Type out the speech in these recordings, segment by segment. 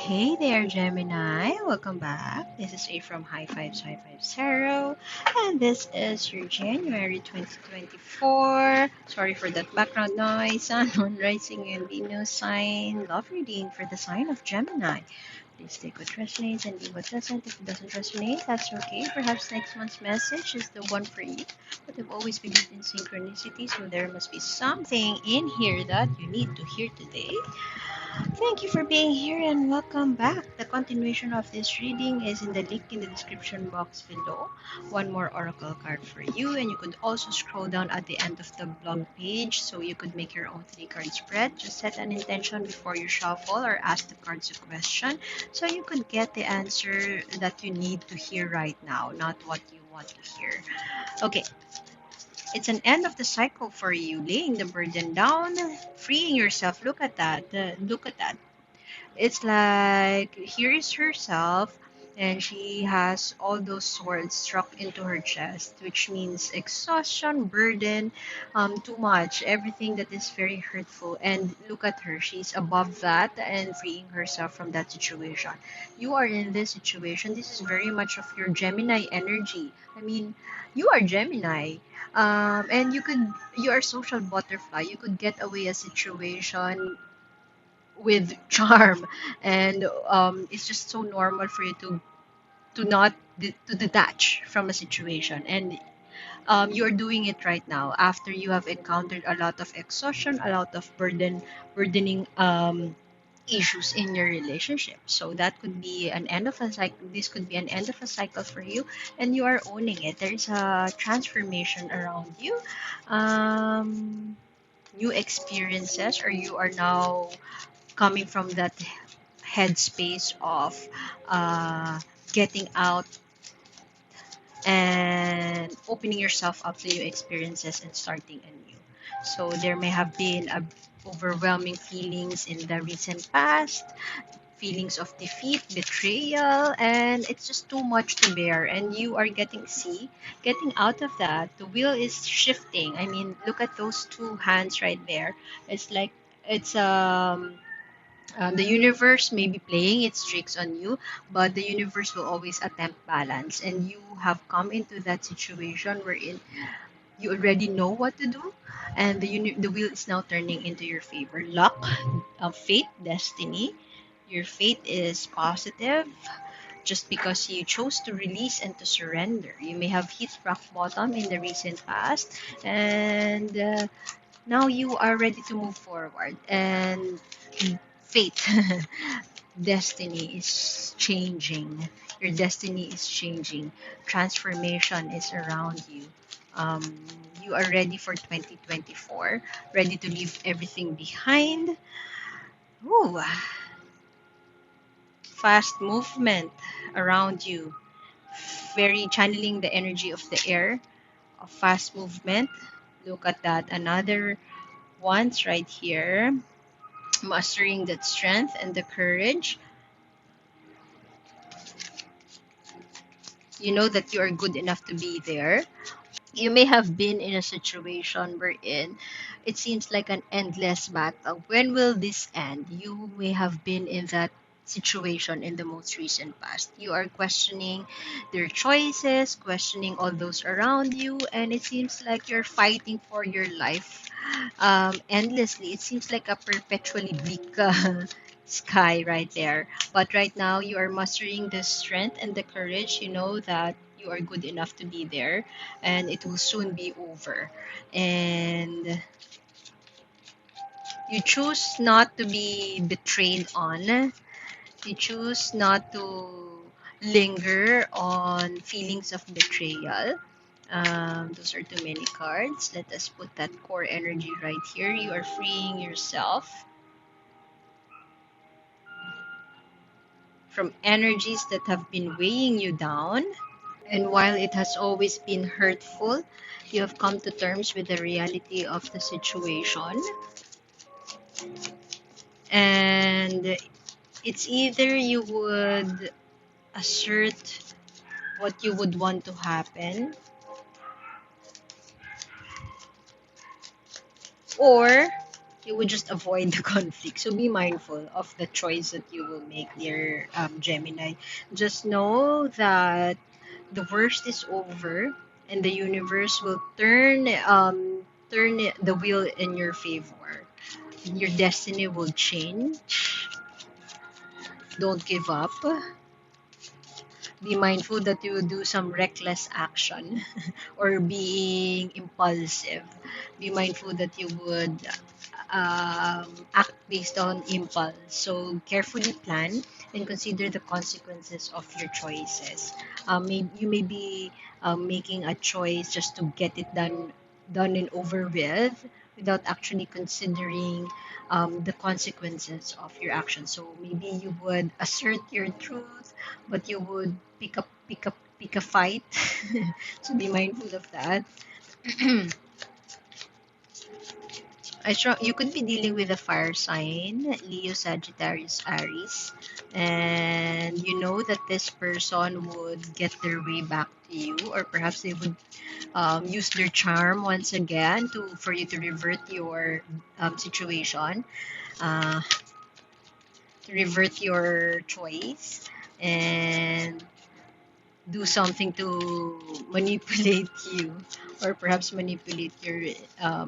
Hey there, Gemini. Welcome back. This is A from High Fives High Fives Tarot, and this is your January 2024. Sorry for that background noise. Sun, Moon, Rising, and Venus sign. Love reading for the sign of Gemini. Please take what resonates and leave what doesn't. If it doesn't resonate, that's okay. Perhaps next month's message is the one for you. But I've always believed in synchronicity, so there must be something in here that you need to hear today. Thank you for being here and welcome back. The continuation of this reading is in the link in the description box below. One more oracle card for you, and you could also scroll down at the end of the blog page so you could make your own 3 card spread. Just set an intention before you shuffle or ask the cards a question so you could get the answer that you need to hear right now, not what you want to hear. Okay, it's an end of the cycle for you, laying the burden down, freeing yourself. Look at that. Look at that. It's like here is herself, and she has all those swords struck into her chest, which means exhaustion, burden, too much, everything that is very hurtful. And look at her, she's above that and freeing herself from that situation. You are in this situation. This is very much of your Gemini energy. I mean, you are Gemini, and you are social butterfly. You could get away a situation with charm, and it's just so normal for you to not to detach from a situation, and you're doing it right now after you have encountered a lot of exhaustion, a lot of burdening issues in your relationship. So that could be an end of a cycle. This could be an end of a cycle for you, and you are owning it. There's a transformation around you, new experiences, or you are now coming from that headspace of uh, getting out and opening yourself up to new experiences and starting anew. So there may have been overwhelming feelings in the recent past, feelings of defeat, betrayal, and it's just too much to bear. And you are getting out of that. The wheel is shifting. I mean, look at those two hands right there. It's like it's the universe may be playing its tricks on you, but the universe will always attempt balance. And you have come into that situation wherein you already know what to do, and the wheel is now turning into your favor. Luck, fate, destiny. Your fate is positive just because you chose to release and to surrender. You may have hit rock bottom in the recent past, and now you are ready to move forward. And fate, destiny is changing. Your destiny is changing. Transformation is around you. Um, you are ready for 2024, ready to leave everything behind. Ooh, fast movement around you. Very channeling the energy of the air, of fast movement. Look at that. Another one's right here. Mastering that strength and the courage. You know that you are good enough to be there. You may have been in a situation wherein it seems like an endless battle. When will this end? You may have been in that situation in the most recent past. You are questioning their choices, questioning all those around you, and it seems like you're fighting for your life endlessly. It seems like a perpetually bleak sky right there. But right now, you are mastering the strength and the courage. You know that you are good enough to be there, and it will soon be over. And you choose not to be betrayed on. You choose not to linger on feelings of betrayal. Those are too many cards. Let us put that core energy right here. You are freeing yourself from energies that have been weighing you down. And while it has always been hurtful, you have come to terms with the reality of the situation. And it's either you would assert what you would want to happen, or you would just avoid the conflict. So be mindful of the choice that you will make, dear Gemini. Just know that the worst is over, and the universe will turn the wheel in your favor. Your destiny will change. Don't give up. Be mindful that you do some reckless action or being impulsive. Be mindful that you would act based on impulse. So carefully plan and consider the consequences of your choices. You may be making a choice just to get it done and over with without actually considering the consequences of your actions. So maybe you would assert your truth, but you would pick a fight. So be mindful of that. You could be dealing with a fire sign, Leo, Sagittarius, Aries, and you know that this person would get their way back to you, or perhaps they would use their charm once again to for you to revert your situation, uh, to revert your choice, and do something to manipulate you, or perhaps manipulate your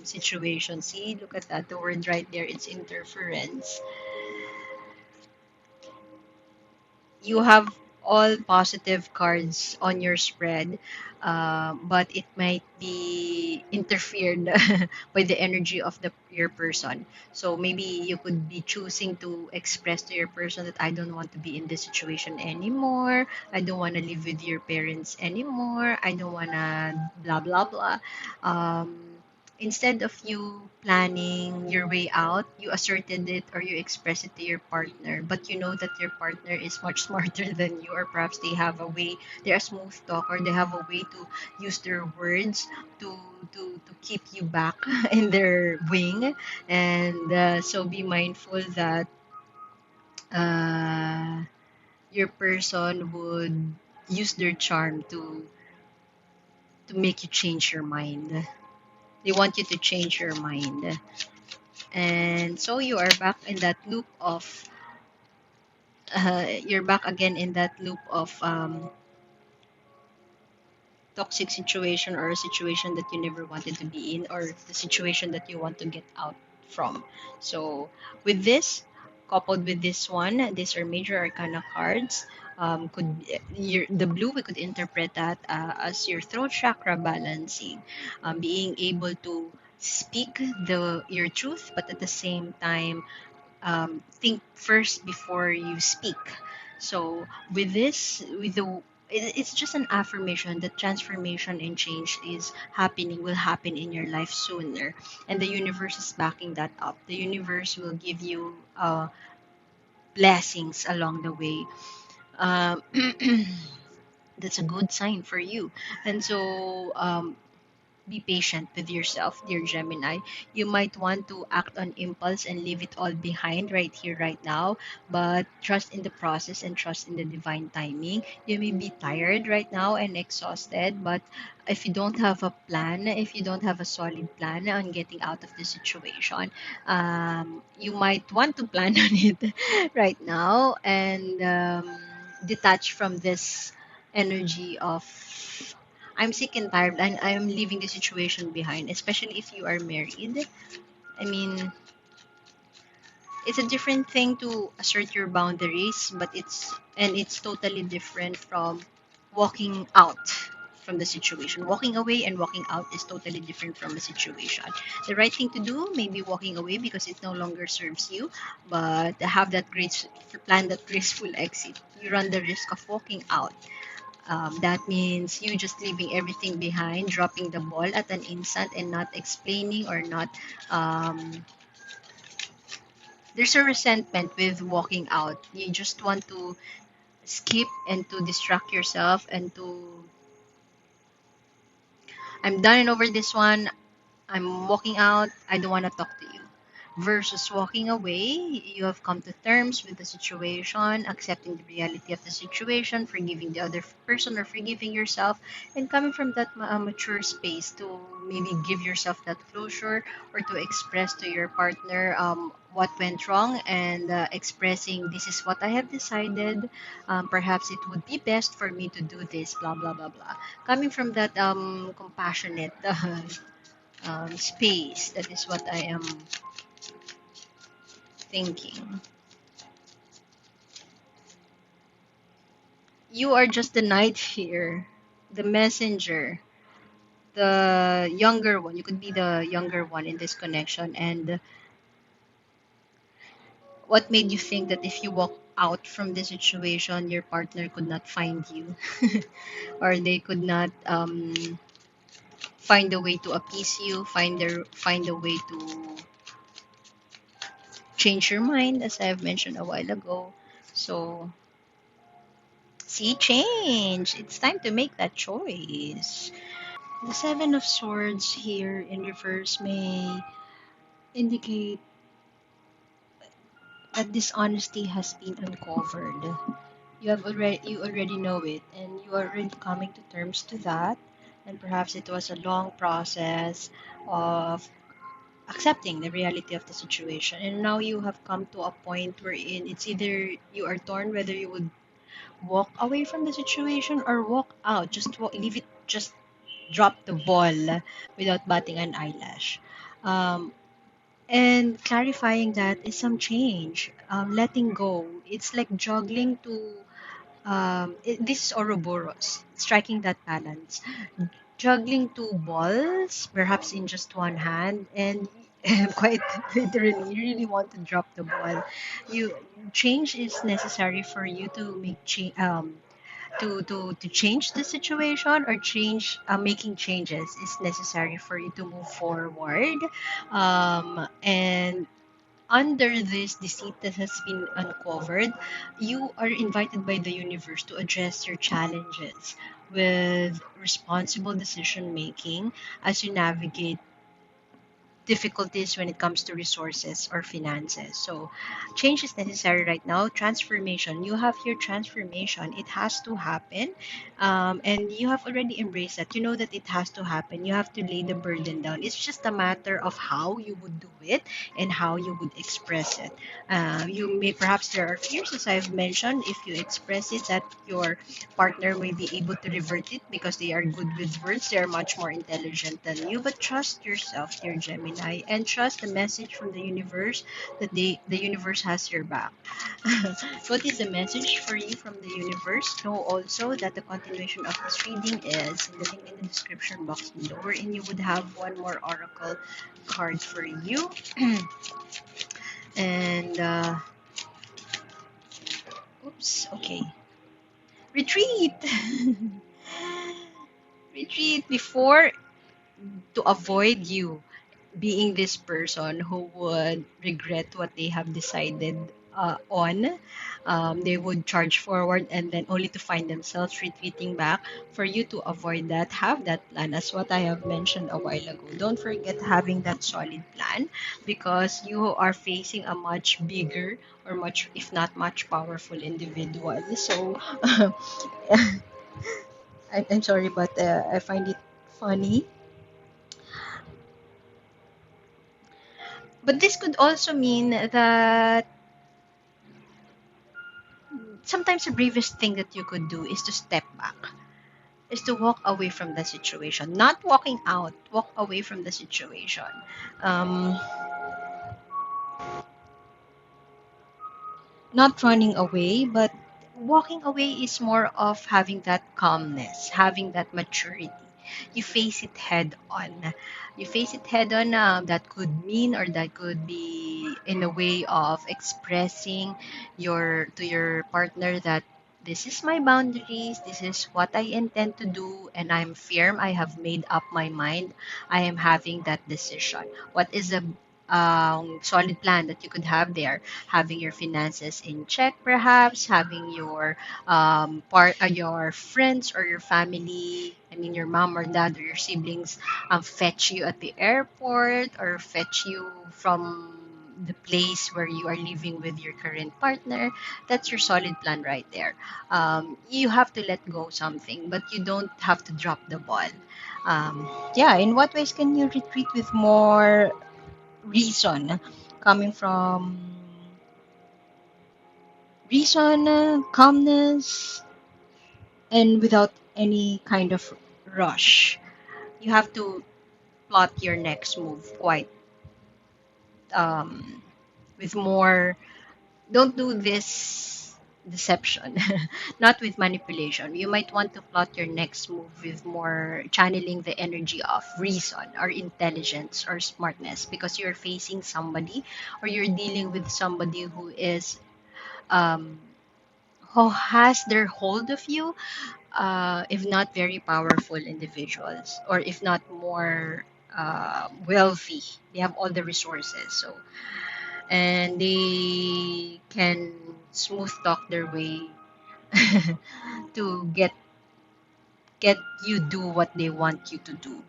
situation. See, look at that. The word right there, it's interference. You have all positive cards on your spread, but it might be interfered by the energy of your person. So maybe you could be choosing to express to your person that I don't want to be in this situation anymore. I don't want to live with your parents anymore. I don't want to blah blah blah. Um, Instead of you planning your way out, you asserted it or you express it to your partner. But you know that your partner is much smarter than you, or perhaps they have a way, they're a smooth talker, they have a way to use their words to to keep you back in their wing. And so be mindful that uh, your person would use their charm to make you change your mind. They want you to change your mind. And so you are back in that loop of you're back again in that loop of toxic situation, or a situation that you never wanted to be in, or the situation that you want to get out from. So with this, coupled with this one, these are major arcana cards. The blue, we could interpret that as your throat chakra balancing, being able to speak your truth, but at the same time think first before you speak. So with this, it's just an affirmation that transformation and change is happening, will happen in your life sooner, and the universe is backing that up. The universe will give you blessings along the way. Um, that's a good sign for you, and so be patient with yourself, dear Gemini. You might want to act on impulse and leave it all behind right here, right now, but trust in the process and trust in the divine timing. You may be tired right now and exhausted, but if you don't have a plan, if you don't have a solid plan on getting out of the situation, you might want to plan on it right now and detach from this energy of I'm sick and tired and I'm leaving the situation behind, especially if you are married. I mean, it's a different thing to assert your boundaries, but it's totally different from walking out from the situation. Walking away and walking out is totally different from a situation. The right thing to do may be walking away because it no longer serves you, but have that great plan, that graceful exit. You run the risk of walking out. That means you just leaving everything behind, dropping the ball at an instant, and not explaining or not. Um, there's a resentment with walking out. You just want to skip and to distract yourself and to, I'm done and over this one. I'm walking out. I don't want to talk to you. versus walking away. You have come to terms with the situation, accepting the reality of the situation, forgiving the other person or forgiving yourself, and coming from that mature space to maybe give yourself that closure or to express to your partner what went wrong, and expressing, this is what I have decided. Perhaps it would be best for me to do this, blah, blah, blah, blah. Coming from that compassionate space, that is what I am thinking. You are just the knight here, the messenger, the younger one. You could be the younger one in this connection. And what made you think that if you walk out from the situation, your partner could not find you, or they could not find a way to appease you, find a way to change your mind, as I've mentioned a while ago. So see, change. It's time to make that choice. The Seven of Swords here in reverse may indicate that dishonesty has been uncovered. You already know it, and you are already coming to terms to that. And perhaps it was a long process of accepting the reality of the situation. And now you have come to a point wherein it's either you are torn whether you would walk away from the situation or walk out. Just leave it. Just drop the ball without batting an eyelash. Um, And clarifying that is some change, letting go. It's like juggling to, this is Ouroboros, striking that balance. Juggling two balls, perhaps in just one hand, and quite literally, you really want to drop the ball. You Change is necessary for you to make to change the situation, or change making changes is necessary for you to move forward, and under this deceit that has been uncovered, you are invited by the universe to address your challenges with responsible decision making as you navigate difficulties when it comes to resources or finances. So, change is necessary right now. Transformation. You have your transformation. It has to happen. And you have already embraced that. You know that it has to happen. You have to lay the burden down. It's just a matter of how you would do it and how you would express it. You may, perhaps there are fears, as I've mentioned. If you express it, that your partner may be able to revert it because they are good with words. They are much more intelligent than you. But trust yourself, dear Gemini, and trust the message from the universe that the universe has your back. What is the message for you from the universe? Know also that the continuation of this reading is in the link in the description box below, wherein you would have one more oracle card for you. And oops, okay. Retreat. Retreat before, to avoid you being this person who would regret what they have decided on. They would charge forward and then only to find themselves retreating back. For you to avoid that, have that plan, as what I have mentioned a while ago. Don't forget having that solid plan, because you are facing a much bigger, or much, if not much powerful individual. So I'm sorry, but I find it funny. But this could also mean that sometimes the bravest thing that you could do is to step back, is to walk away from the situation, not walking out, walk away from the situation. Um, Not running away, but walking away is more of having that calmness, having that maturity. You face it head on. You face it head on. That could mean, or that could be in a way of expressing your to your partner that this is my boundaries, this is what I intend to do, and I'm firm. I have made up my mind. I am having that decision. What is a solid plan that you could have there? Having your finances in check, perhaps having your your friends or your family, I mean your mom or dad or your siblings, fetch you at the airport, or fetch you from the place where you are living with your current partner. That's your solid plan right there. You have to let go something, but you don't have to drop the ball. Yeah, in what ways can you retreat with more reason, coming from reason, calmness, and without any kind of rush? You have to plot your next move quite um, with more. Don't do this deception, not with manipulation. You might want to plot your next move with more channeling the energy of reason or intelligence or smartness, because you're facing somebody or you're dealing with somebody um, who has their hold of you, if not very powerful individuals, or if not more wealthy. They have all the resources, so and they can smooth talk their way to get you do what they want you to do.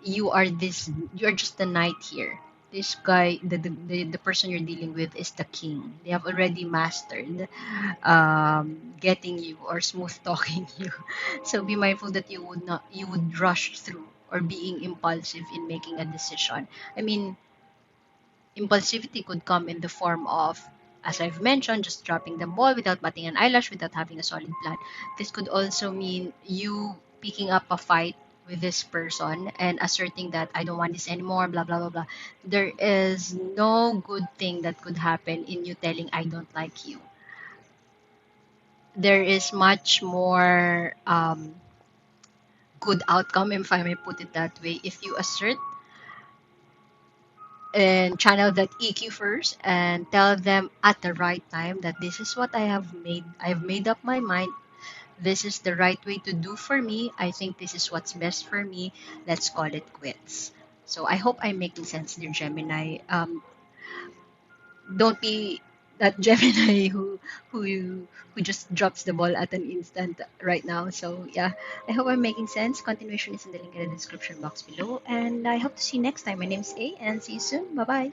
You're just the knight here. This guy, the person you're dealing with is the king. They have already mastered getting you or smooth talking you. So be mindful that you would rush through or being impulsive in making a decision. I mean, impulsivity could come in the form of, as I've mentioned, just dropping the ball without batting an eyelash, without having a solid plan. This could also mean you picking up a fight with this person and asserting that I don't want this anymore, blah, blah, blah, blah. There is no good thing that could happen in you telling I don't like you. There is much more good outcome, if I may put it that way, if you assert and channel that EQ first and tell them at the right time that this is what I have made. I've made up my mind. This is the right way to do for me. I think this is what's best for me. Let's call it quits. So I hope I'm making sense, dear Gemini. Don't be that Gemini who just drops the ball at an instant right now. So yeah, I hope I'm making sense. Continuation is in the link in the description box below, and I hope to see you next time. My name is A, and see you soon. Bye bye.